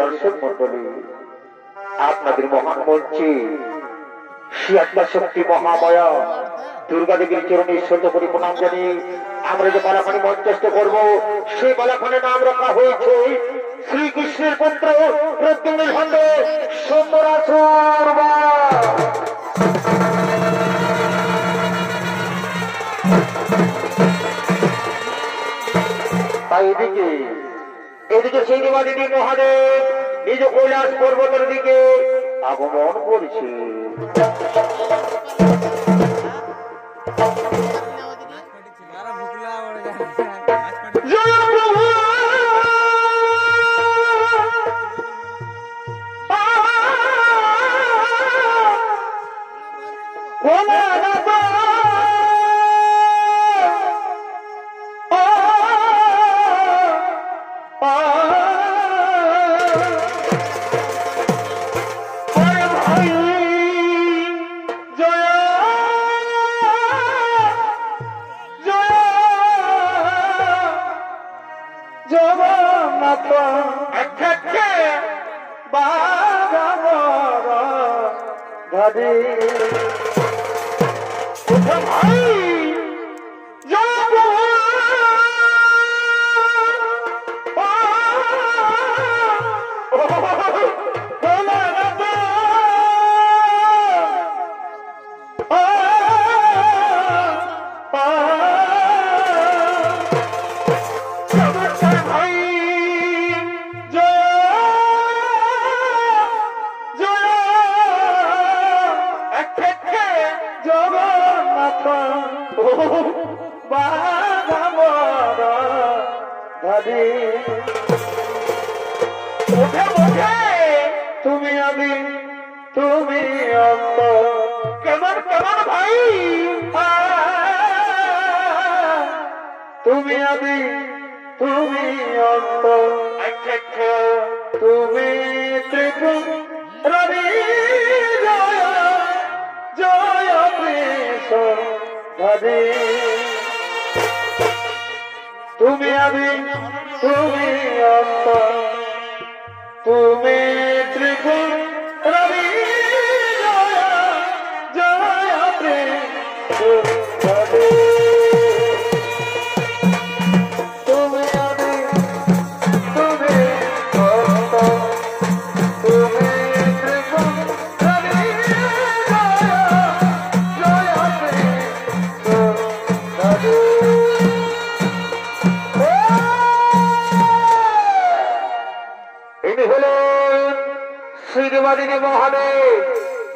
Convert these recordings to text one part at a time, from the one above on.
দর্শক মন্ডলী, আপনাদের মহান মঞ্চে শ্রী আত্মাশক্তি মহামায়া দুর্গা দেবীর চরণে শত করে প্রণাম জানিয়ে আমরা যে বালাখানি মঞ্চস্থ করবো, সেই বালাখানে নাম রাখা হয়েছে শ্রীকৃষ্ণের পুত্র প্রদ্যুম্ন খণ্ড সুন্দরাসুর। তাই এদিকে সেই দেবাদিনী মহাদেব নিজ কৈলাস পর্বতের দিকে আগমন করছে।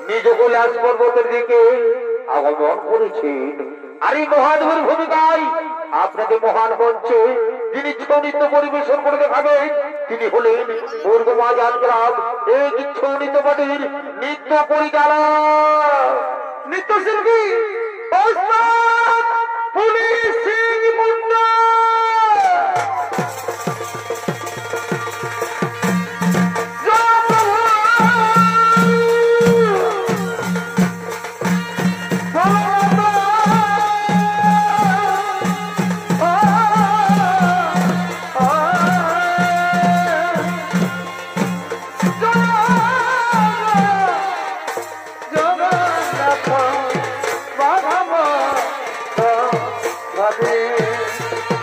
নিজ কৈলাস পর্বতের দিকে আগমন করেছেন। আর এই মহাদেবের ভূমিকায় আপনাদের মহান মঞ্চে যিনি ছৌ নৃত্য পরিবেশন করে দেখাবেন তিনি হলেন মুর্গমাজান গ্রাম এই ছৌ নৃত্য পার্টির নৃত্য পরিচালক নৃত্যশিল্পী police Singh Munda. Baba, Baba, Baba,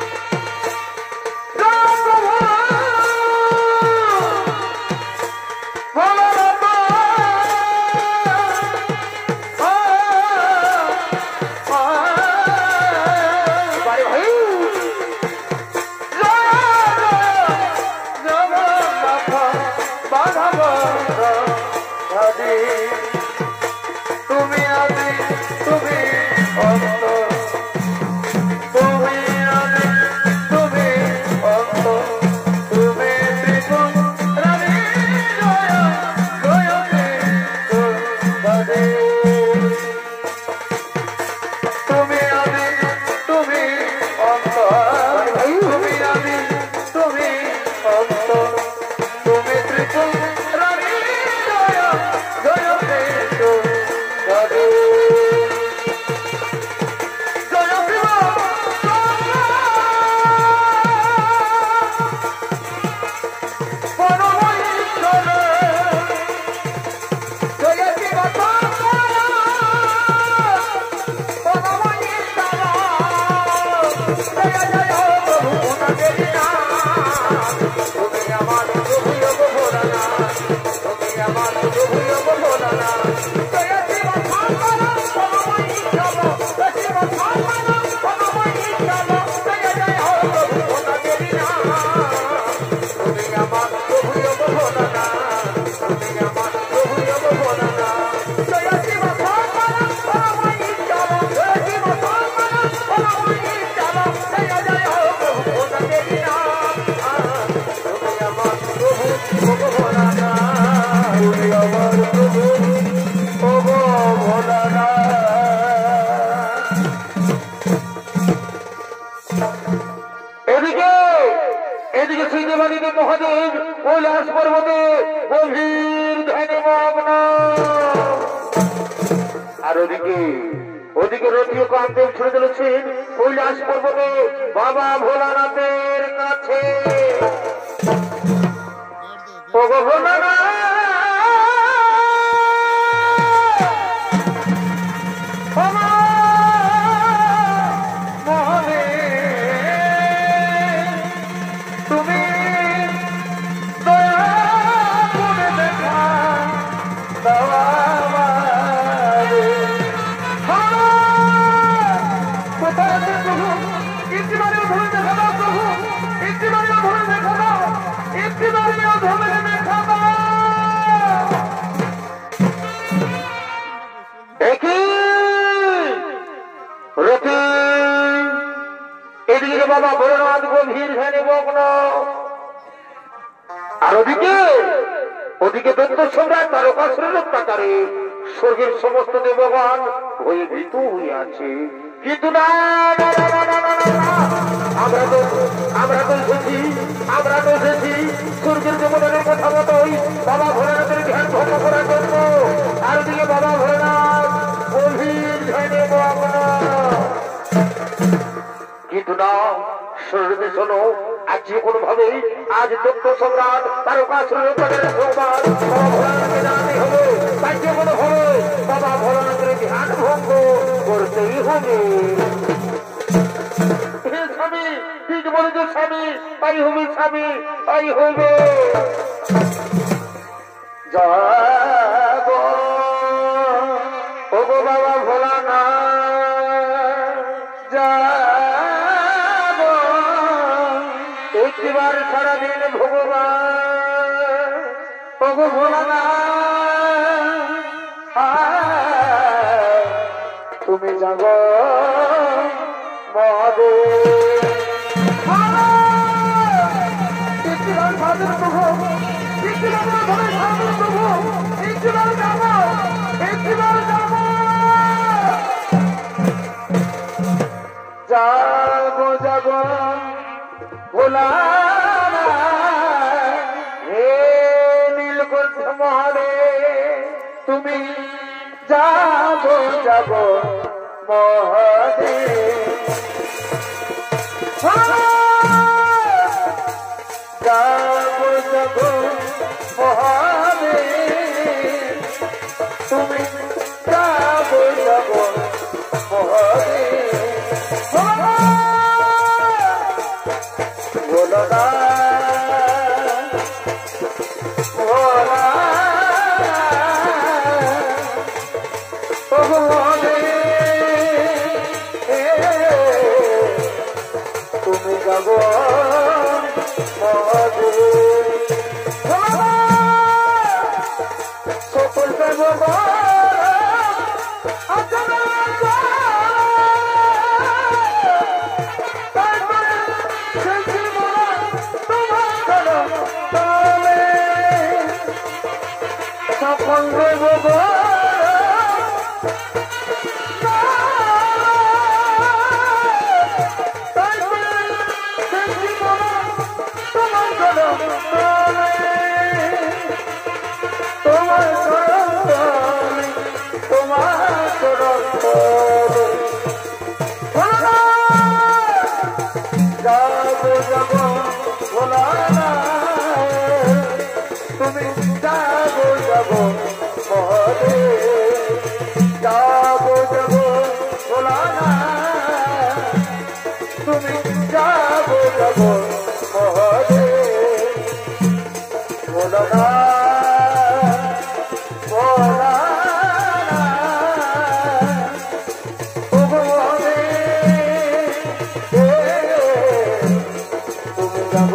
Kailash পর্বতে গভীর ধ্যানে মগ্ন। আর ওদিকে রথীয় কামদেব ছুড়ে চলেছেন কৈলাস পর্বতে বাবা ভোলানাথের কাছে। ওগো ভোলানাথ এদিকে বাবা ভোলানাথ গভীর ধ্যানে মগ্ন। আর ওদিকে দৈত্য সম্রাট তারকাসুরের অত্যাচারে স্বর্গের সমস্ত দেবগণ হয়ে ভীত হয়ে আছে। কিন্তু না, আমরা তো এসেছি স্বর্গের দেবতাদের কথা মতোই বাবা ভোলানাথের ধ্যান ভঙ্গ করার জন্য। আর ওদিকে বাবা ভোলানাথ গভীর ধ্যানে মগ্ন। কিন্তু না, শরীরে শোনো, আজ যে কোনো ভাবেই আজ দৈত্য সম্রাট তারকাসুরের সংবাদ বাবা ভোলানাথকে জানাতে হবে। তাই যে কোনো ভাবে বাবা ভোলানাথের ধ্যান ভঙ্গ করতেই হবে। হে স্বামী, ঠিক বলেছ স্বামী, তাই হবে স্বামী, তাই হবে। যাব ওগো বাবা ভোলানাথ, যাব একটিবার সারাদিন ভগবান। ওগো ভোলানাথ তুমি যাব যাব ভোলানাথ হে নীলকণ্ঠ মহাদেব তুমি যাব মহাদেব। যাব মহাদেব তুমি যাব মহাদেব। ভোলানাথ তুমি যাব সকল তুমি যাব মহাদেব। যাব ভোলানাথ তুমি যাব মহাদেব। ভোলানাথ তুমি যাব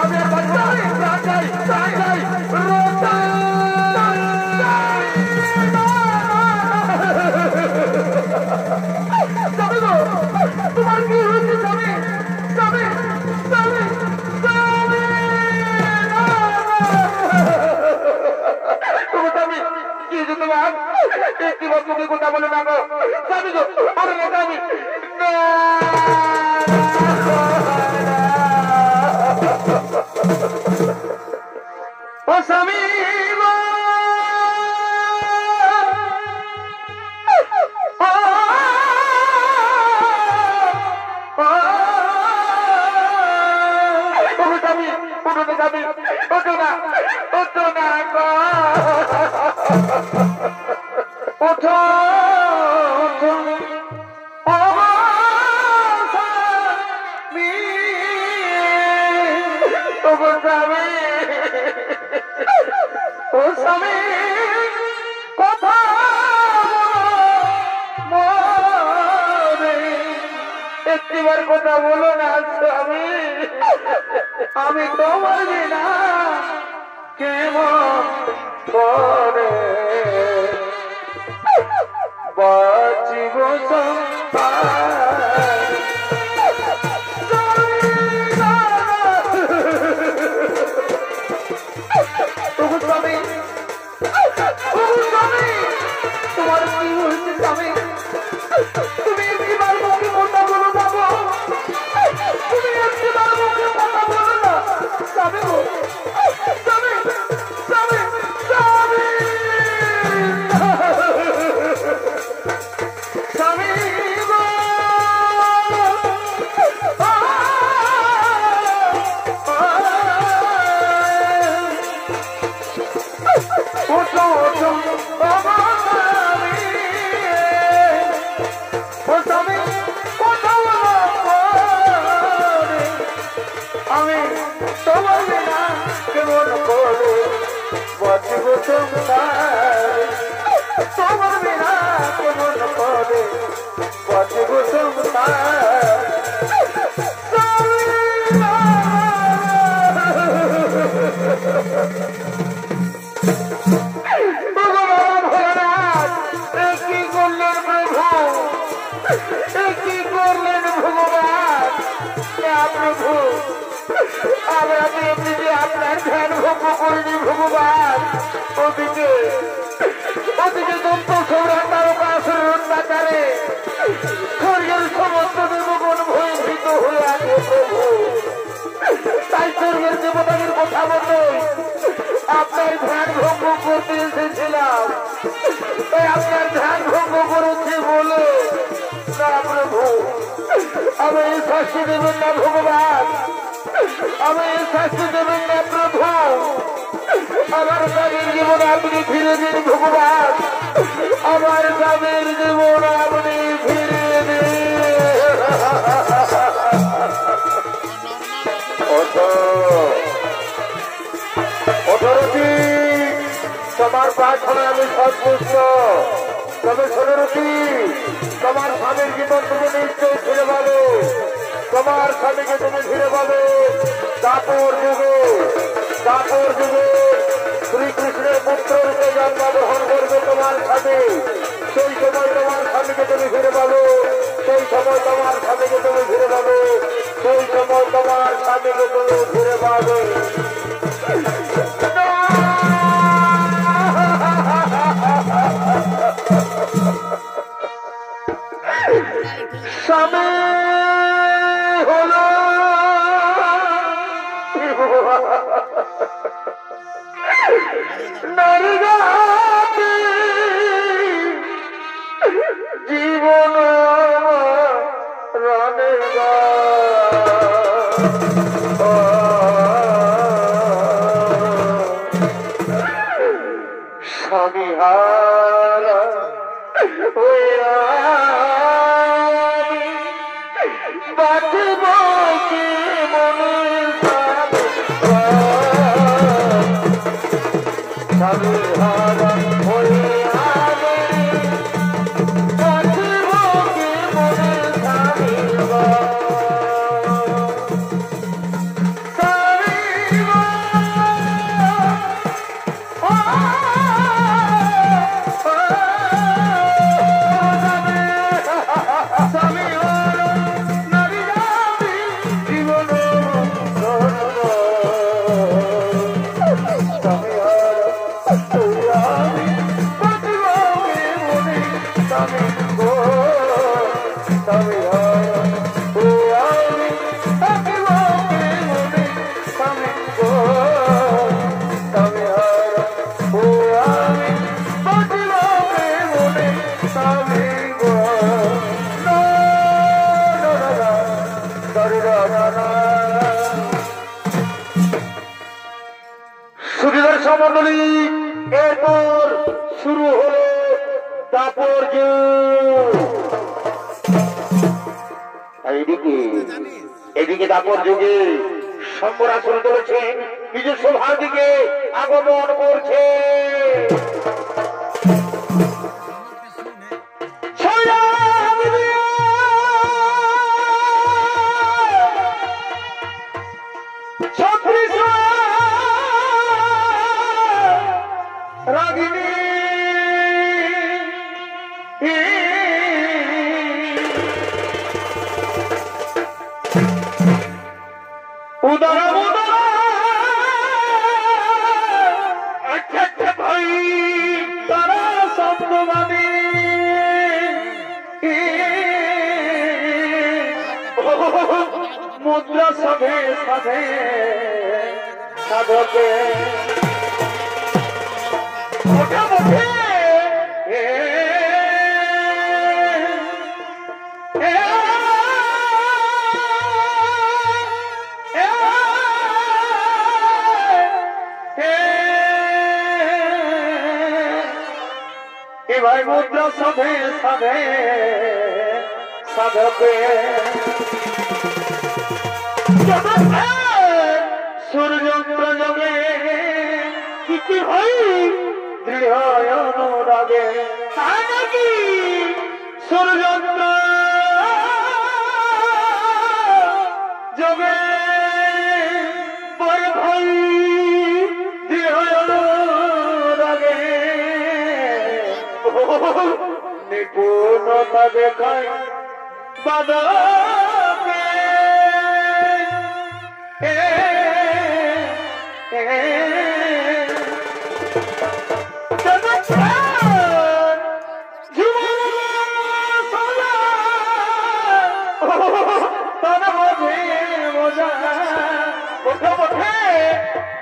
আমি আমি গো আরে আমি না ও স্বামী একটিবার কথা বলো না স্বামী আমি তোমার বিনা কেমন করে বাঁচিব তোমার কি হয়েছে স্বামী তুমি একবার মুখে কথা বলো বাবু তুমি একবার মুখে কথা বলো না স্বামী স্বামী স্বামী স্বামী ওঠো ওঠো আমি তোমার বিনা কেমন করে বাঁচিব তোমার বিনা কেমন করে বাঁচিব কি করলেন প্রভু কি করলেন ভগবান প্রভু আমি এমনিতে আপনার ধ্যান ভঙ্গ করিনি ভগবান ওদিকে দন্ত সৌরাট তারকাসুর অত্যাচারে স্বর্গের সমস্ত দেবগণ ভয়ভীত হয়ে আছে প্রভু তাই স্বর্গের দেবতাদের কথা মতো আপনার ধ্যান ভঙ্গ করতে এসেছিলাম তাই আপনার ধ্যান ভঙ্গ করেছি বলে না প্রভু আমি এই শাস্তি দেবেন না ভগবান আমি এই শাস্তি দেবেন না প্রভু আমার স্বামীর জীবন আপনি ফিরে দিন ভগবান আমার স্বামীর জীবন আপনি ফিরে দিন অথরতি তোমার প্রার্থনা আমি সন্তুষ্ট তবে সোনরতি তোমার স্বামীর জীবন তুমি নিশ্চয় ফিরে পাবে তোমার স্বামীকে তুমি ফিরে পাবে দাপর যুগে শ্রীকৃষ্ণের পুত্র রূপে জন্মগ্রহণ করবে তোমার স্বামী সেই সময় তোমার স্বামীকে তুমি ফিরে পাবে সেই সময় তোমার স্বামীকে তুমি ফিরে পাবে সেই সময় তোমার স্বামীকে তুমি ফিরে পাবে স্বামী হল নারী জাতি জীবন রানে স্বামী হারা বাঁচব কি মনে স্বামী হারা হয়ে বাঁচব কি মনে স্বামী স্বামী সুধীর সমন্ডলী এরপর শুরু হলো দাপর এদিকে দাপর যুগে শম্ভরা শুরু করেছেন নিজস্ব ভার দিকে আগমন করছে রাগিনী উদার আচ্ছা ভাই তারা শব্দবাদী মুদ্রা সভে সাধে সাধকে ভাই মুদ্রা সভে সাধে সাধকে সূর্যন্ত্র যোগে কি হয় দৃঢ় অনুরাগে তাই নাকি সূর্যন্ত্র যোগে বয় ভাই দৃঢ় অনুরাগে নিপুণতা দেখায় বাদকে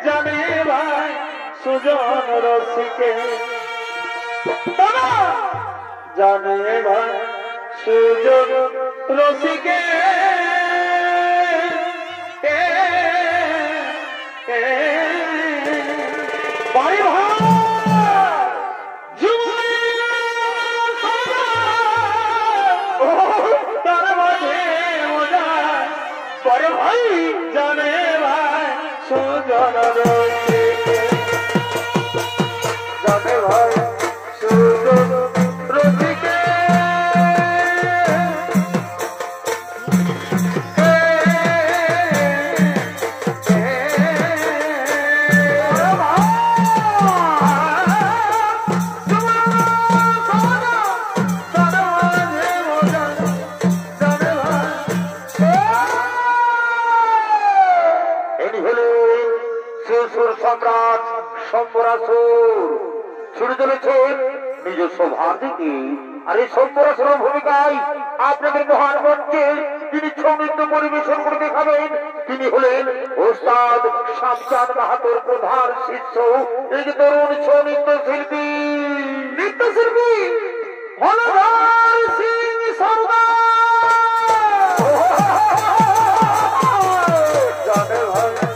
জানে ভাই সুজন রসিকে জানে ভাই সুজন রসিকে বাড়ি ভাই তার মাঝে মজা পরে ভাই জানে ভাই সুজন রসিকে জানে ভাই সুজন রসিকে সম্রাট শম্ভরাসুর ছুড়ে চলেছেন নিজস্ব ভার দিকে আর এই শম্ভরাসুরের ভূমিকায় আপনাদের মহান মঞ্চে তিনি ছৌ নৃত্য পরিবেশন করে দেখাবেন তিনি হলেন ওস্তাদ শামচাঁদ মাহাতোর প্রধান শিষ্য এই যে তরুণ ছৌ নৃত্যশিল্পী হলধর সিং সরদার জানে ভাই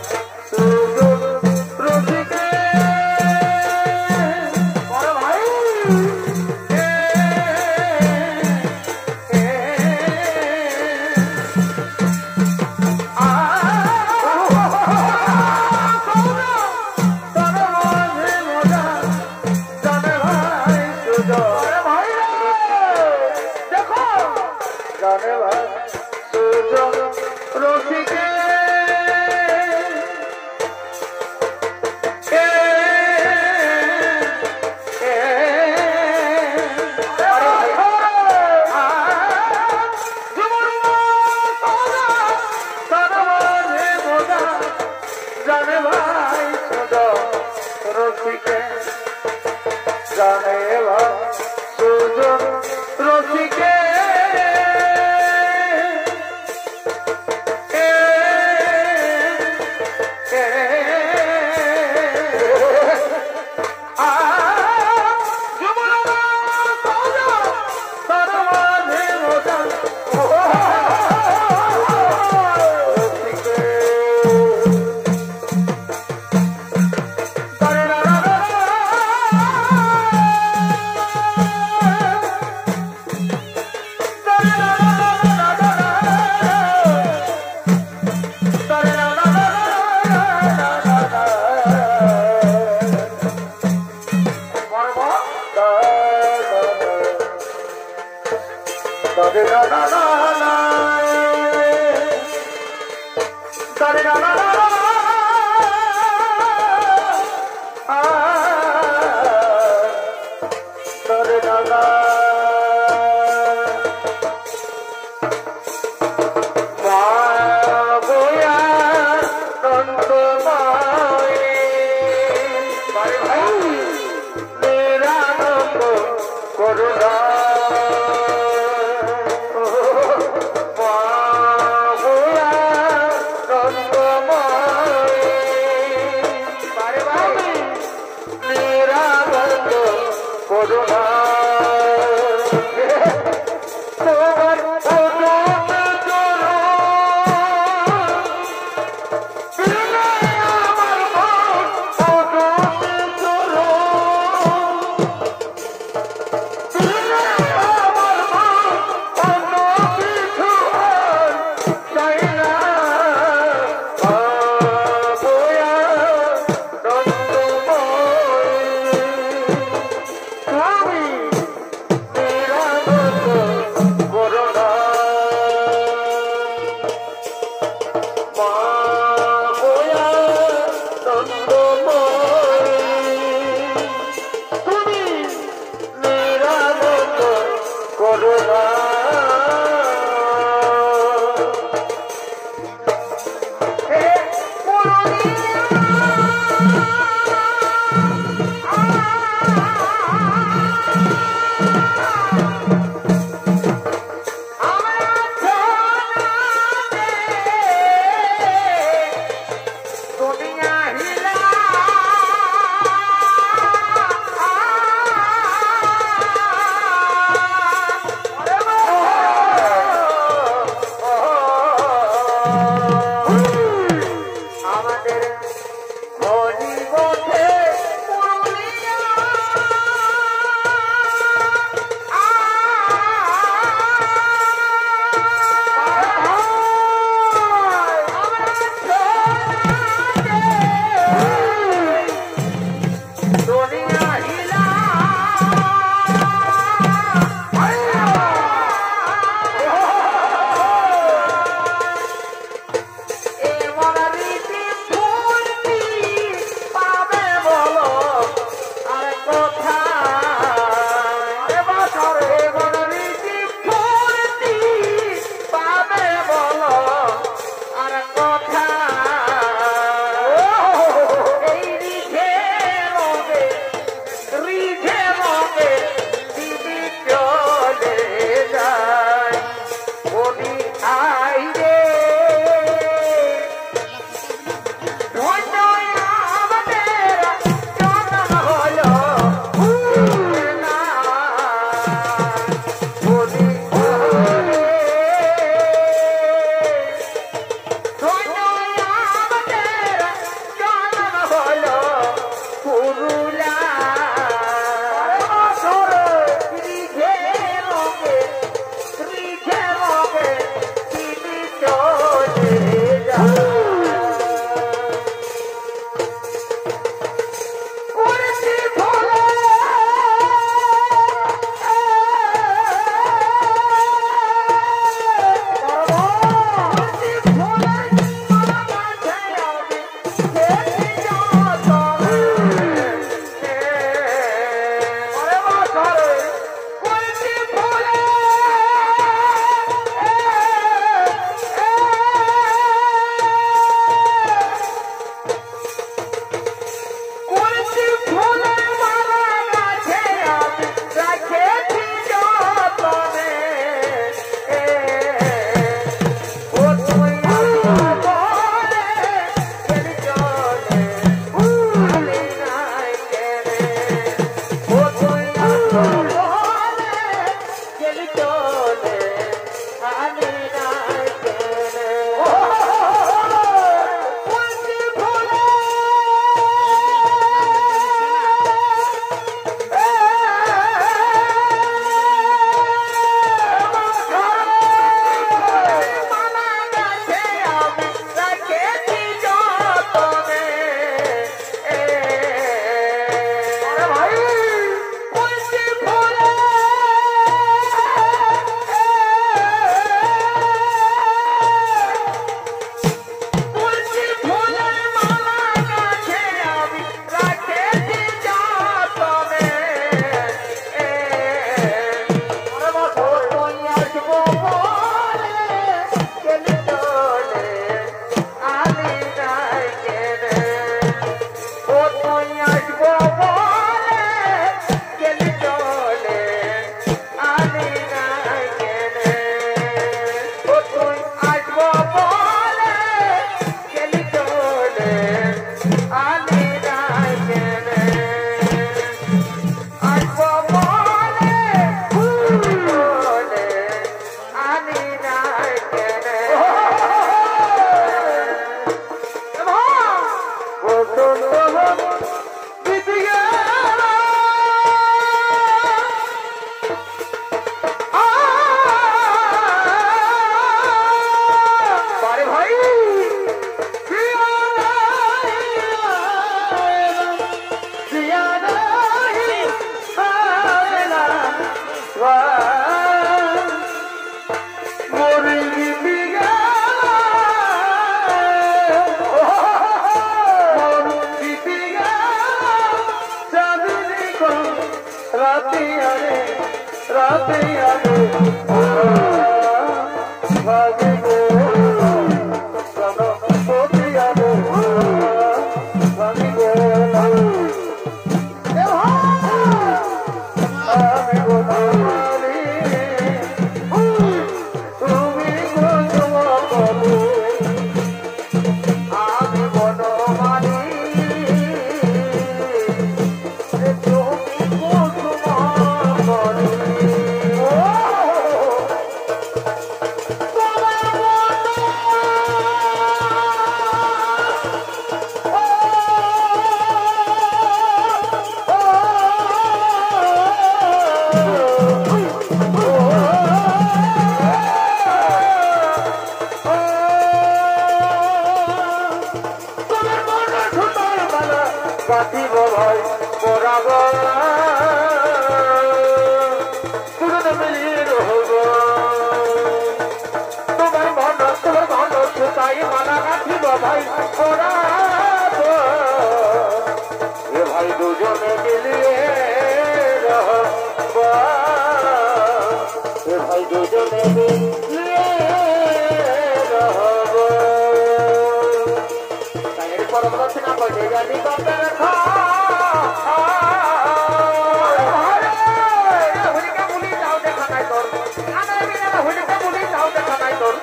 তোর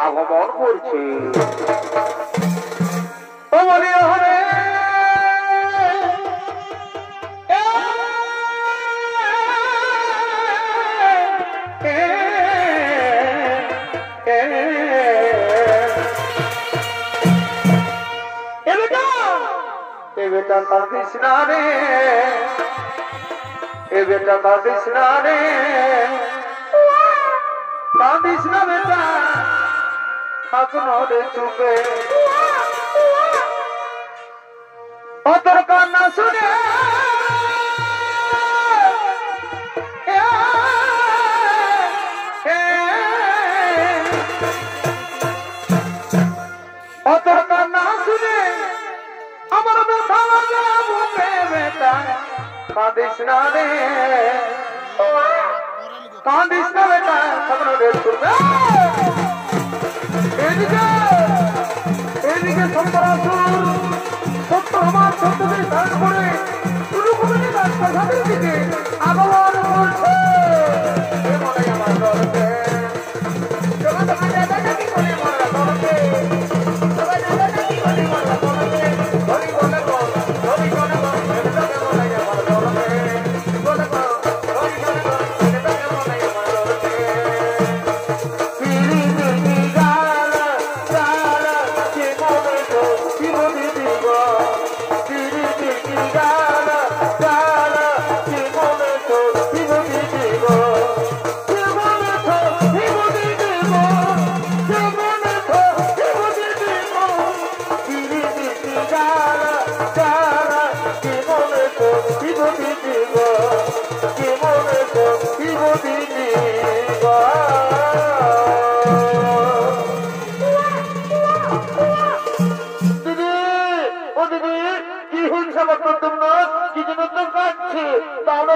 আগমন করছে। বেটা কাঁদিস না রে, এ বেটা কাঁদিস না রে, কাঁদিস না বেটা, থাকুন রে চুপে। ও তোর কান্না শুনে ও তোর কান্না শুনে আমার ব্যথা লাগে বুকে বেটা, কাঁদিস না রে, কাঁদিস না বেটা, থাকুন রে চুপে। এদিকে এদিকে সন্তরাসুর সত্য আমার সত্যকে ধারণ করে শুরু করে প্রাসাদের দিকে আগমন করছে। আমার দরকে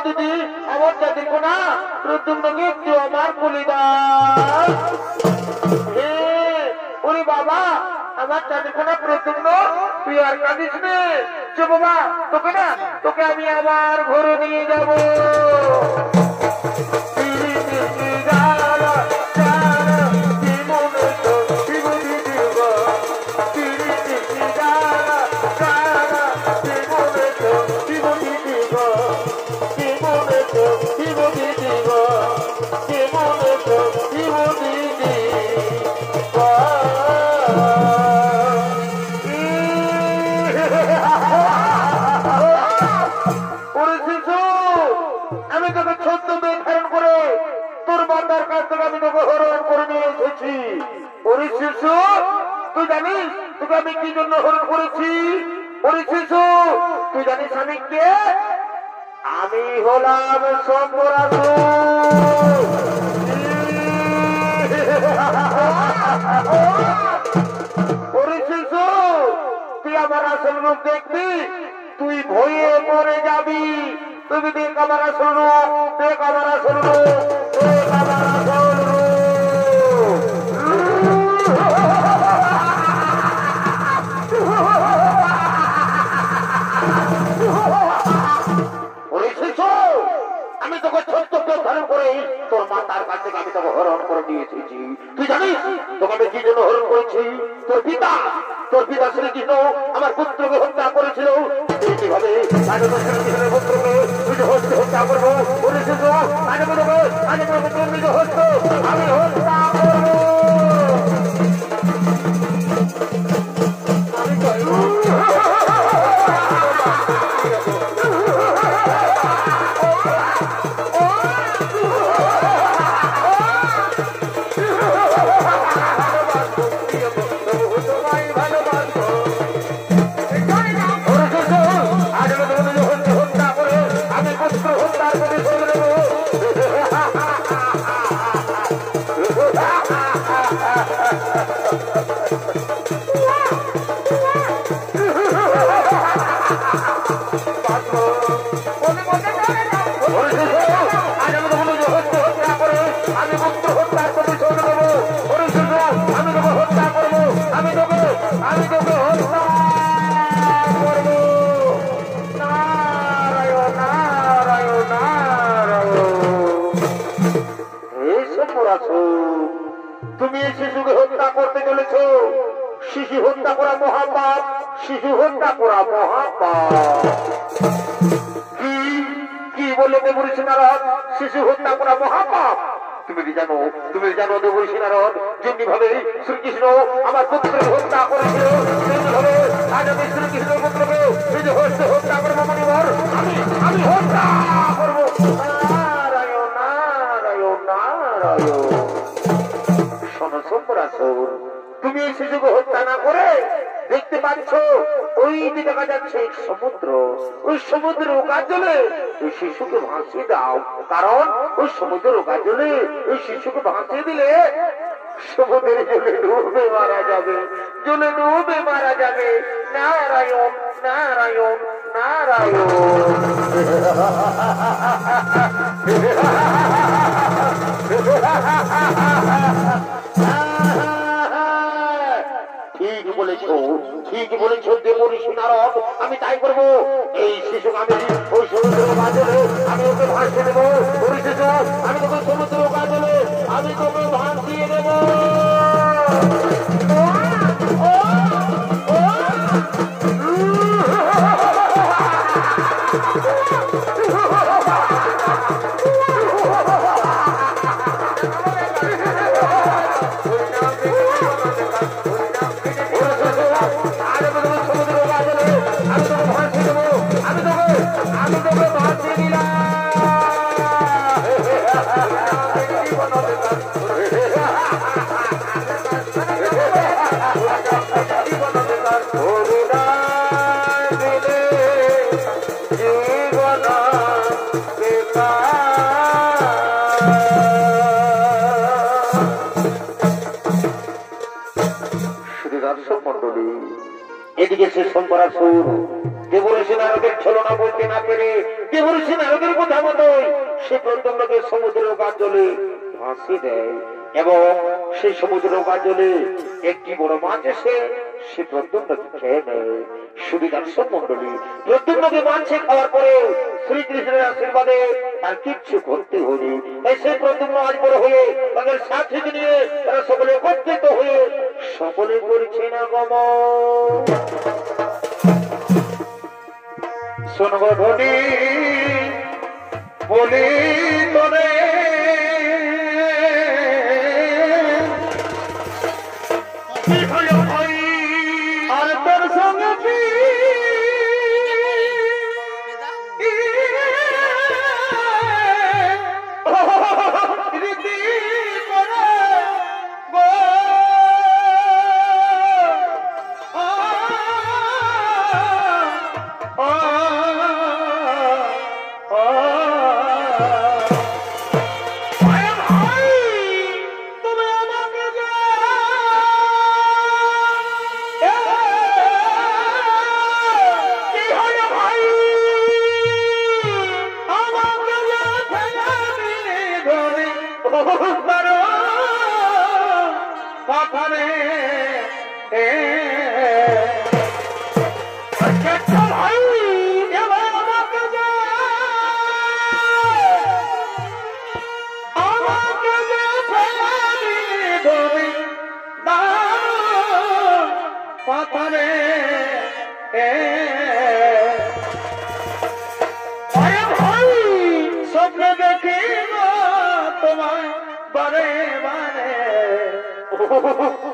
দিদি আমার জাতির কোনা প্রদ্যুম্নকে একটু আমার বলি দাও। ওরে বাবা আমার জাতির কোনা প্রদ্যুম্ন, তুই আর কাঁদিস নে। যে বাবা তোকে না, তোকে আমি আবার ঘরে নিয়ে যাবো। তুই জানিস তোকে আমি কি জন্য হরণ করেছি? তুই জানিস আমি কে? আমি হলাম শম্বরাসুর। তুই আমার আসল রূপ দেখবি, তুই ভয়ে মরে যাবি। তুমি দেখ আমার আসল রূপ, দেখ আমার আসল রূপ, দেখ আমার আসল রূপ। আমি তোকে ছোট্ট ধারণ করে তোর মাতার কাছ থেকে আমি তোকে হরণ করে নিয়ে এসেছি। তুই জানিস তোকে আমি কি জন্য হরণ করেছি? তোর পিতা শ্রীকৃষ্ণ আমার পুত্রকে হত্যা করেছিল। কিভাবে পুত্রকে হত্যা করবো বলেছিল, আমি হত্যা করবো। তুমি এই শিশুকে হত্যা করতে চলেছ শিশু হত্যা করা মহাপাপ, শিশু হত্যা করা মহাপাপ। কি কি বলে দেবঋষি নারদ, শিশু হত্যা করা মহাপাপ? তুমি জানো দেবঋষি নারদ যেমনি ভাবে শ্রীকৃষ্ণ আমার পুত্রকে হত্যা করেছিল, তেমনি ভাবে আজ আমি শ্রীকৃষ্ণের পুত্রকে নিজ হস্তে হত্যা করবো। মণিবর আমি হত্যা করবো। নারায়ণ নারায়ণ নারায়ণ। শোনো সম্পরাসুর, তুমি এই শিশুকে হত্যা না করে দেখতে পাচ্ছ ওই যে দেখা যাচ্ছে সমুদ্র, ওই সমুদ্রের ওকার জলে ওই শিশুকে ভাসিয়ে দাও। কারণ ওই সমুদ্রের ওকার জলে ওই শিশুকে ভাসিয়ে দিলে সমুদ্রের জলে ডুবে মারা যাবে, জলে ডুবে মারা যাবে। নারায়ণ নারায়ণ নারায়ণ। ঠিক বলেছ দেবঋষি নারদ, আমি তাই করবো। এই শিশুকে আমি ওই সমুদ্রের বাজলে আমি ওকে ভাসিয়ে দেবো। ওই শিশু আমি তোকে সমুদ্রের বাজলে আমি তোকে ভাসিয়ে দেবো। এদিকে সে সম্পরাসুর দেবঋষি নারদের ছলনা বলতে না পেরে দেবঋষি নারদের কথা মতোই সে প্রদ্যুম্নকে সমুদ্রের কাজলে ভাসিয়ে দেয় এবং সেই সমুদ্রের কাজলে একটি বড় মাছ এসে সে প্রদ্যুম্নকে খেয়ে নেয়। শুধু দর্শক মন্ডলী, প্রদ্যুম্নকে মাছে খাওয়ার পরে শ্রীকৃষ্ণের আশীর্বাদে তার কিচ্ছু করতে হয়নি। তাই সেই প্রদ্যুম্ন আজ বড় হয়ে তাদের সাথে নিয়ে তারা সকলে একত্রিত হয়ে সকলে করছে না গমন। শোনব ধ্বনি বলি তোরে আর তোর সঙ্গে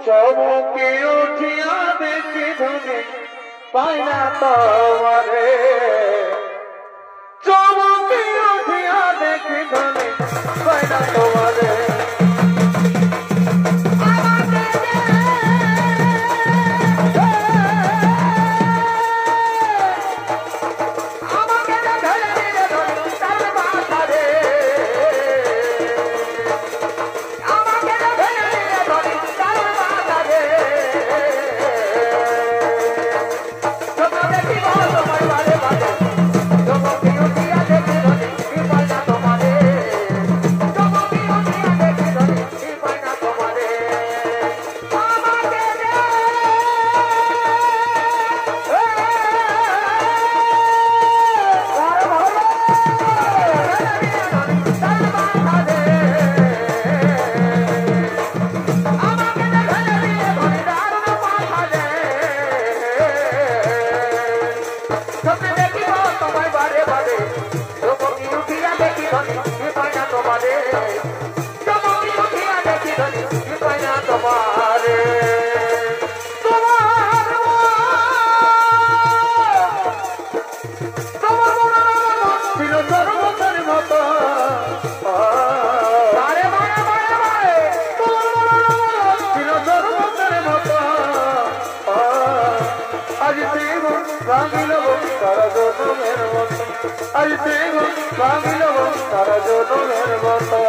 চমকে উঠিয়া দেখি ধনে পাই না তোমারে, চমকে উঠিয়া দেখি ধনে পাই না তোমারে। Bye. ভাঙিল তারা জনমের মতো আইতে ভাঙিল তারা জনমের মতো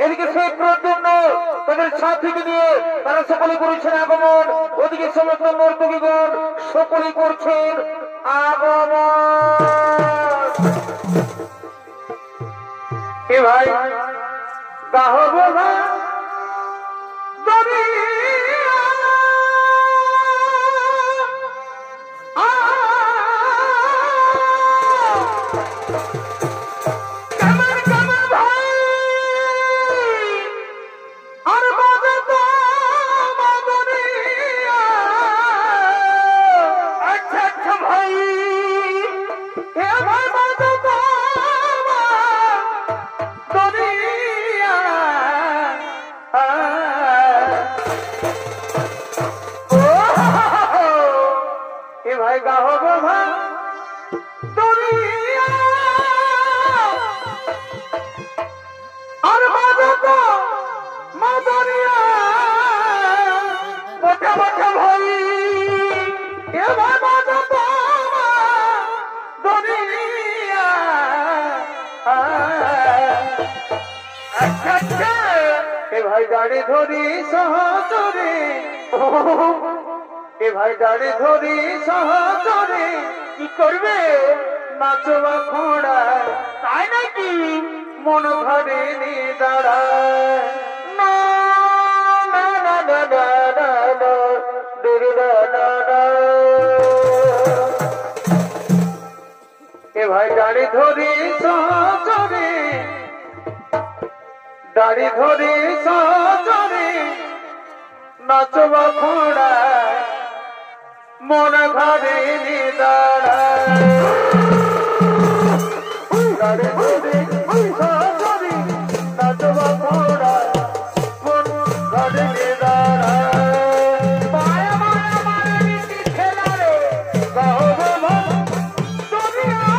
এদিকে সেই প্রদ্যুম্ন তাদের সাথীকে নিয়ে তারা সকলে করেছেন আগমন, ওদিকে সমস্ত নর্তকীগণ সকলে করছেন আগমন। এ ভাই গাহ বাবা ভাই দাড়ি ধরি সহচরে, এ ভাই দাড়ি ধরি সহচরে কি করবে নাচবা খোড়া তাই নাকি মন ঘরে নিয়ে দাঁড়ায় না না না না না না না না না। এ ভাই দাড়ি ধরি সহচরে, দাড়ি ধরি সহচরে নাচবা খোড়া মন ঘরে নিয়ে দাঁড়ায় দাড়ি ধরি সহচরে নাচবা খোড়া মন ঘরে নিয়ে দাঁড়ায় মায়া মায়া মায়া নীতি খেলা রে গাও বাবা দুনিয়া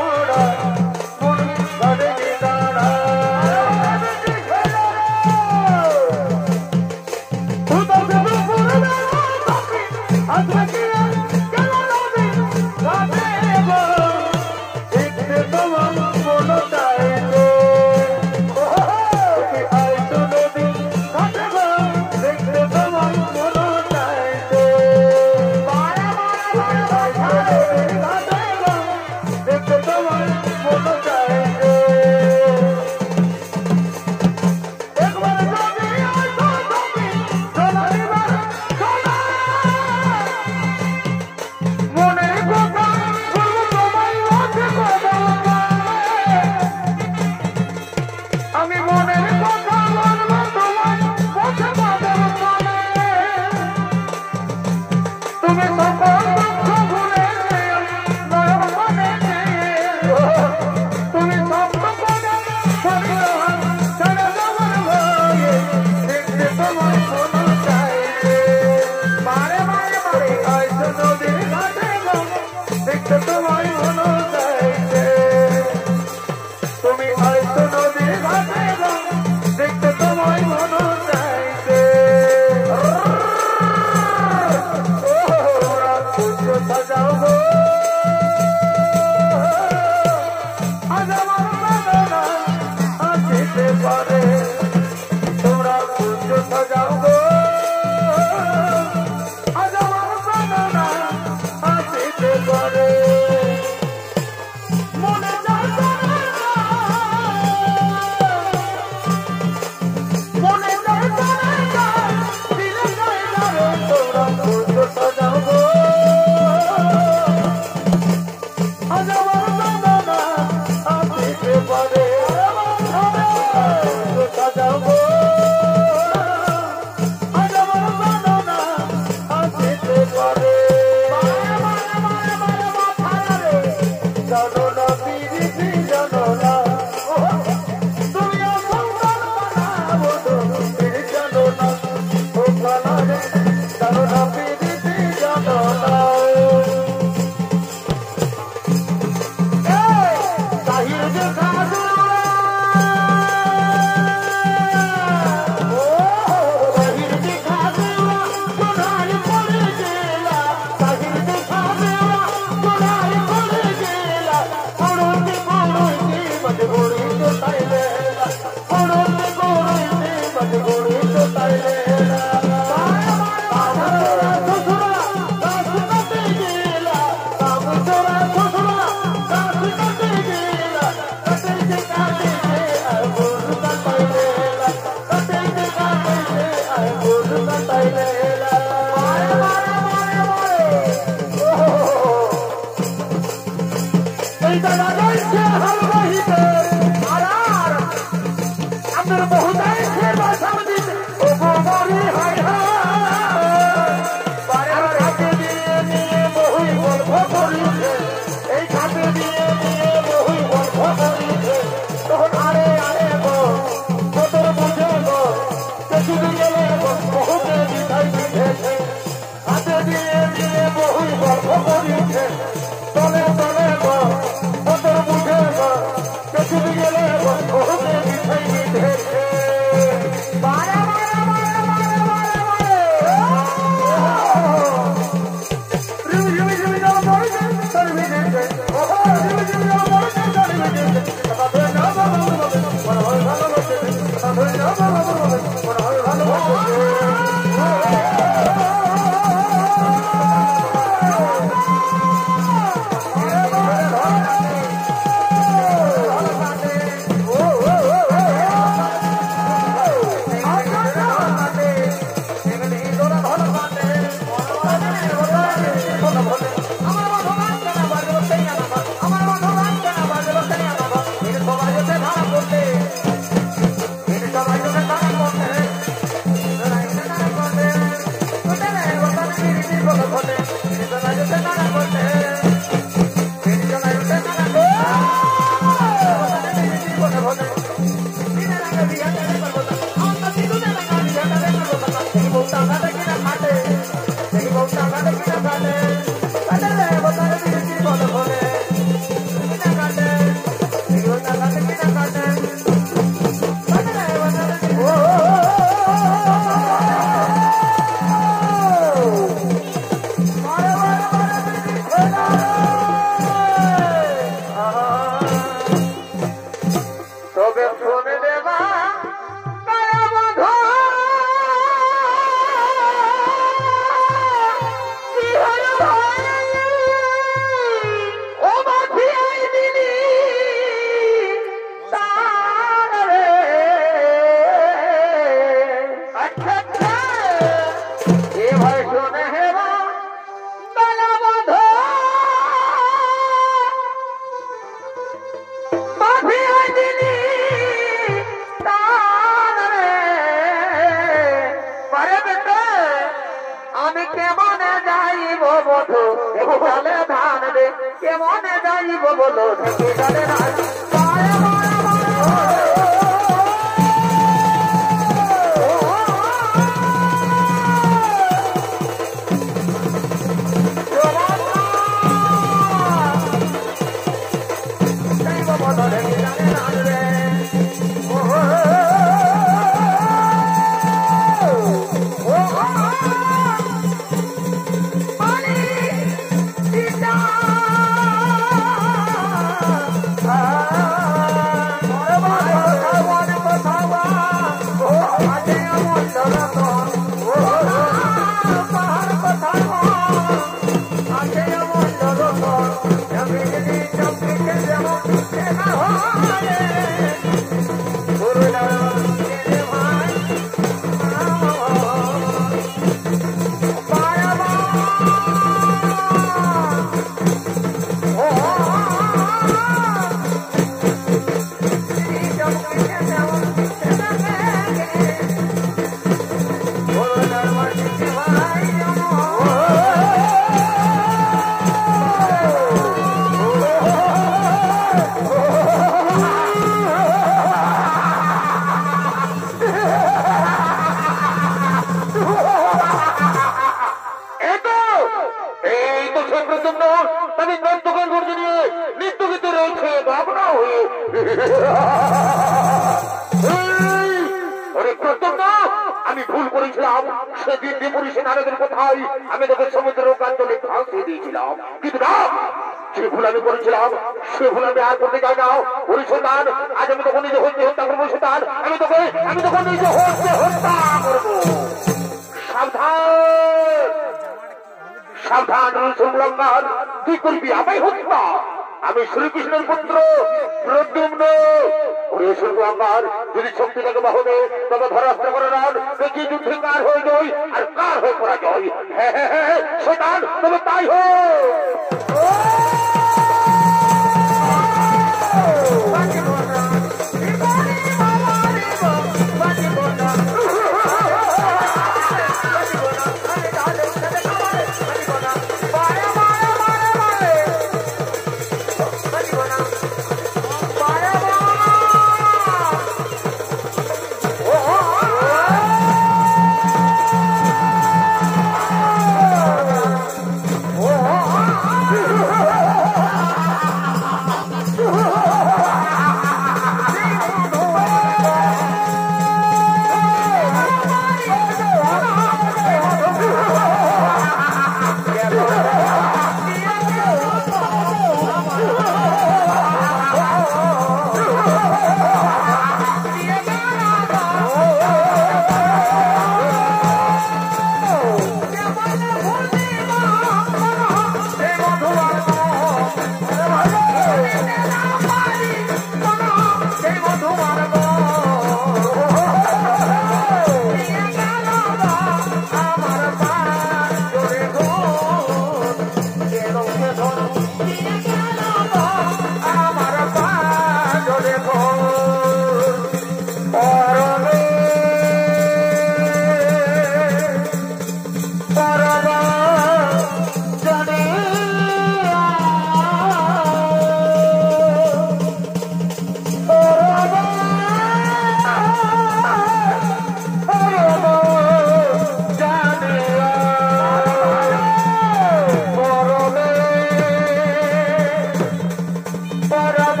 পরম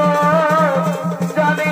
জানি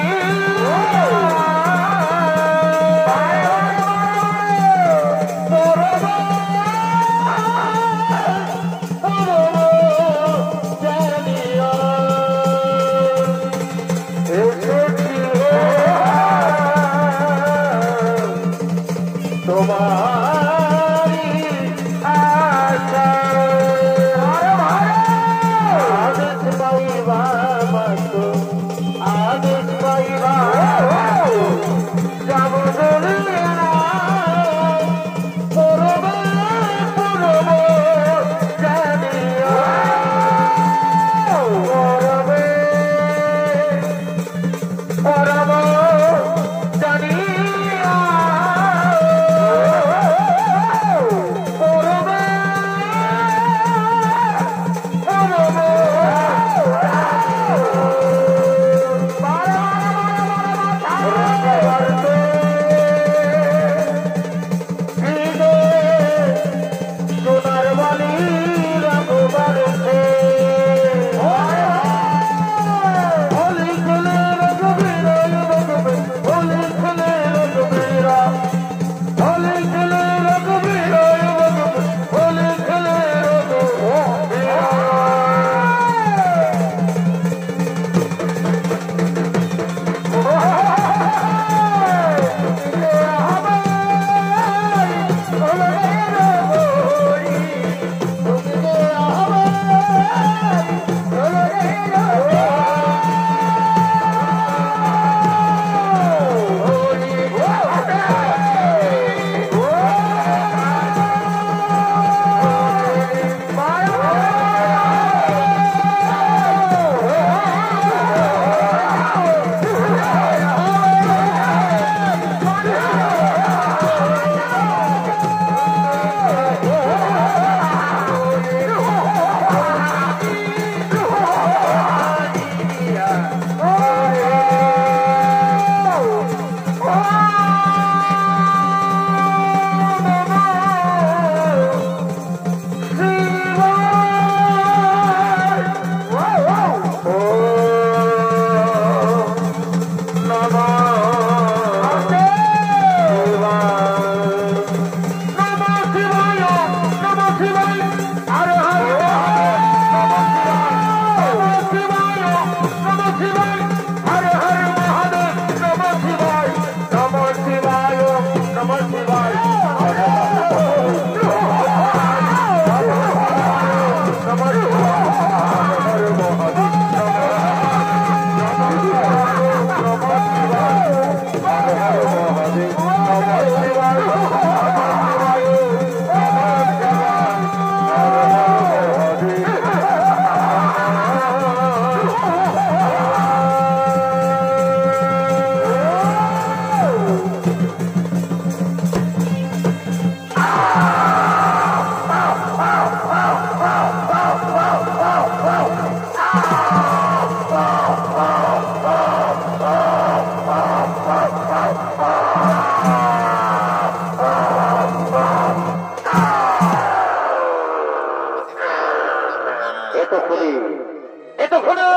এতক্ষণে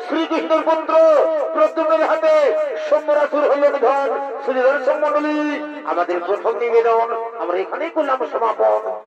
শ্রীকৃষ্ণের পুত্র প্রদ্যুম্নের হাতে সম্রাসুর হল নিধন। শ্রী দর্শক মন্ডলী, আমাদের প্রথম নিবেদন আমরা এখানেই করলাম সমাপন।